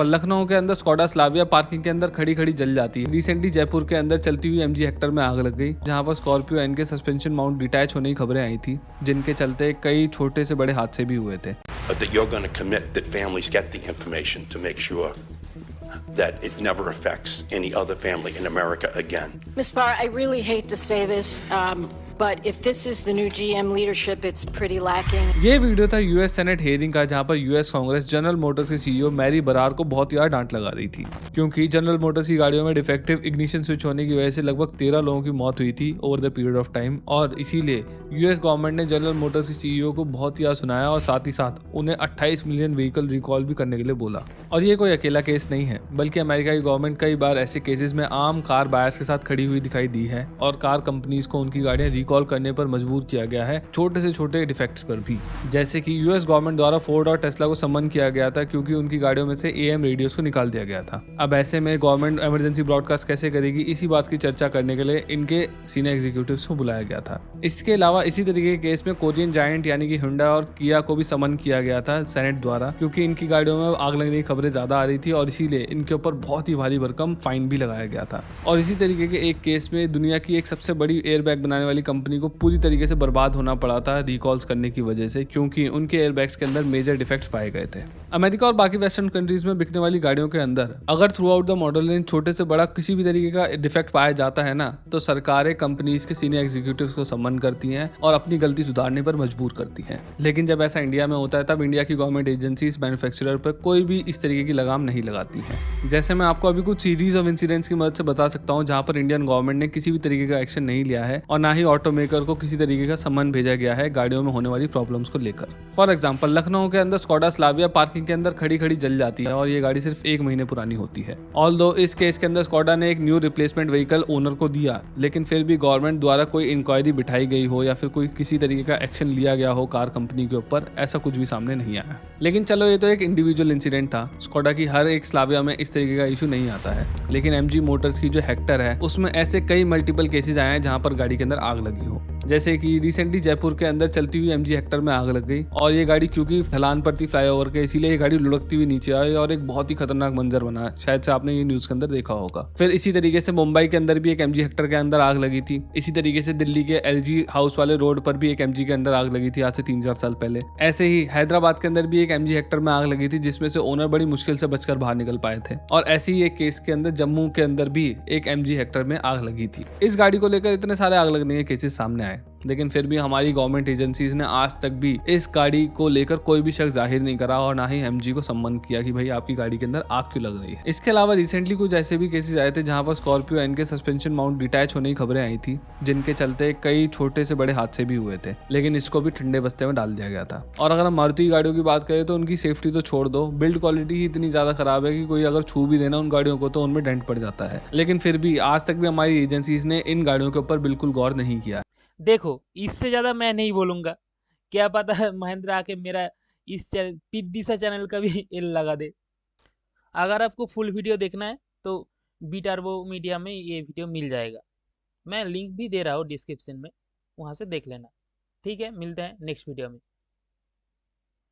पर लखनऊ के अंदर स्कोडा स्लाविया पार्किंग के अंदर खड़ी खड़ी जल जाती है। रिसेंटली जयपुर के अंदर चलती हुई एमजी हेक्टर में आग लग गई, जहां पर स्कॉर्पियो एन के सस्पेंशन माउंट डिटैच होने की खबरें आई थी, जिनके चलते कई छोटे से बड़े हादसे भी हुए थे। That you're going to commit that families get the information to make sure that it never affects any other family in America again. Ms. Barr, I really hate to say this, but if this is the new GM leadership, it's pretty lacking. ये video था US senate hearing का, जहां पर US Congress general Motors के CEO Mary Brar को बहुत यार डांट लगा रही थी, क्योंकि जनरल मोटर्स की गाड़ियों में डिफेक्टिव इग्निशन स्विच होने की वजह से लगभग 13 लोगों की मौत हुई थी over the period of time. और इसीलिए यूएस गवर्नमेंट ने जनरल मोटर्स के सीईओ को बहुत यार सुनाया और साथ ही साथ उन्हें 28 मिलियन व्हीकल रिकॉल भी करने के लिए बोला। और ये कोई अकेला केस नहीं है, बल्कि अमेरिका की गवर्नमेंट कई बार ऐसे केसेस में आम कार बायर्स के साथ खड़ी हुई दिखाई दी है और कार कंपनीज को उनकी गाड़ियां रिकॉल करने पर मजबूर किया गया है, छोटे से छोटे डिफेक्ट्स पर भी। जैसे कि यूएस गवर्नमेंट द्वारा फोर्ड और टेस्ला को सम्मन किया गया था, क्योंकि उनकी गाड़ियों में से एएम रेडियोस को निकाल दिया गया था। अब ऐसे में गवर्नमेंट इमरजेंसी ब्रॉडकास्ट कैसे करेगी, इसी बात की चर्चा करने के लिए इनके सीनियर एग्जीक्यूटिव्स को बुलाया गया था। इसके अलावा इसी तरीके के केस में कोरियन जायंट यानी कि हुंडई और किया को भी समन किया गया था सेनेट द्वारा, क्योंकि इनकी गाड़ियों में आग लगने की खबरें ज्यादा आ रही थी और इसीलिए इनके ऊपर बहुत ही भारी भरकम फाइन भी लगाया गया था। और इसी तरीके के एक केस में दुनिया की एक सबसे बड़ी एयरबैग बनाने वाली कंपनी को पूरी तरीके से बर्बाद होना पड़ा था रिकॉल्स करने की वजह से, क्योंकि उनके एयरबैग्स के अंदर मेजर डिफेक्ट्स पाए गए थे। अमेरिका और बाकी वेस्टर्न कंट्रीज में बिकने वाली गाड़ियों के अंदर अगर through out the model range छोटे से बड़ा किसी भी तरीके का डिफेक्ट पाया जाता है ना, तो सरकारें कंपनीज के सीनियर एग्जीक्यूटिव्स को सम्मन करती हैं और अपनी गलती सुधारने पर मजबूर करती हैं। लेकिन जब ऐसा इंडिया में होता है, तब इंडिया की गवर्नमेंट एजेंसीज मैन्युफैक्चरर पर कोई भी इस तरीके की लगाम नहीं लगाती है। जैसे मैं आपको अभी कुछ सीरीज ऑफ इंसिडेंट्स की मदद से बता सकता हूं, जहां पर इंडियन गवर्नमेंट ने किसी भी तरीके का एक्शन नहीं लिया है और ना ही ऑटो मेकर को किसी तरीके का सम्मन भेजा गया है गाड़ियों में होने वाली प्रॉब्लम्स को लेकर। फॉर एग्जाम्पल, लखनऊ के अंदर स्कोडा स्लाविया पार्किंग के अंदर खड़ी खड़ी जल जाती है और ये गाड़ी सिर्फ 1 महीने पुरानी होती है। ऑल्दो इस केस के अंदर स्कोडा ने एक न्यू रिप्लेसमेंट व्हीकल ओनर को दिया, लेकिन फिर भी गवर्नमेंट द्वारा कोई इंक्वायरी बिठाई गई हो या फिर कोई किसी तरीके का एक्शन लिया गया हो कार कंपनी के ऊपर, ऐसा कुछ भी सामने नहीं आया। लेकिन चलो, ये तो एक इंडिविजुअल इंसिडेंट था। स्कोडा की हर एक स्लाविया में इस तरीके का इशू नहीं आता है, लेकिन एमजी मोटर्स की जो हेक्टर है उसमें ऐसे कई मल्टीपल केसेस आए हैं जहां पर गाड़ी के अंदर आग लगी हो। जैसे कि रिसेंटली जयपुर के अंदर चलती हुई एमजी हेक्टर में आग लग गई और ये गाड़ी क्योंकि ढलान पर थी फ्लाईओवर के, इसीलिए ये गाड़ी लुढ़कती हुई नीचे आई और एक बहुत ही खतरनाक मंजर बना। शायद से आपने ये न्यूज के अंदर देखा होगा। फिर इसी तरीके से मुंबई के अंदर भी एक एमजी हेक्टर के अंदर आग लगी थी। इसी तरीके से दिल्ली के एलजी हाउस वाले रोड पर भी एक एमजी के अंदर आग लगी थी आज से 3-4 साल पहले। ऐसे ही हैदराबाद के अंदर भी एक एमजी हेक्टर में आग लगी थी, जिसमें से ओनर बड़ी मुश्किल से बचकर बाहर निकल पाए थे। और ऐसे ही एक केस के अंदर जम्मू के अंदर भी एक एमजी हेक्टर में आग लगी थी। इस गाड़ी को लेकर इतने सारे आग लगने के केसेस सामने आए, लेकिन फिर भी हमारी गवर्नमेंट एजेंसीज ने आज तक भी इस गाड़ी को लेकर कोई भी शक जाहिर नहीं करा और ना ही एमजी को सम्मन किया कि भाई आपकी गाड़ी के अंदर आग क्यों लग रही है। इसके अलावा रिसेंटली कुछ ऐसे भी केसेस आए थे जहां पर स्कॉर्पियो एन के सस्पेंशन माउंट डिटैच होने की खबरें आई थी, जिनके चलते कई छोटे से बड़े हादसे भी हुए थे, लेकिन इसको भी ठंडे बस्ते में डाल दिया गया था। और अगर हम मारुति गाड़ियों की बात करें तो उनकी सेफ्टी तो छोड़ दो, बिल्ड क्वालिटी ही इतनी ज्यादा खराब है कि कोई अगर छू भी देना उन गाड़ियों को तो उनमें डेंट पड़ जाता है। लेकिन फिर भी आज तक भी हमारी एजेंसीज ने इन गाड़ियों के ऊपर बिल्कुल गौर नहीं किया। देखो, इससे ज़्यादा मैं नहीं बोलूँगा। क्या पता है महेंद्र आके मेरा इस पिद्दी सा चैनल का भी एल लगा दे। अगर आपको फुल वीडियो देखना है तो बी टर्बो मीडिया में ये वीडियो मिल जाएगा। मैं लिंक भी दे रहा हूँ डिस्क्रिप्शन में, वहाँ से देख लेना। ठीक है, मिलते हैं नेक्स्ट वीडियो में।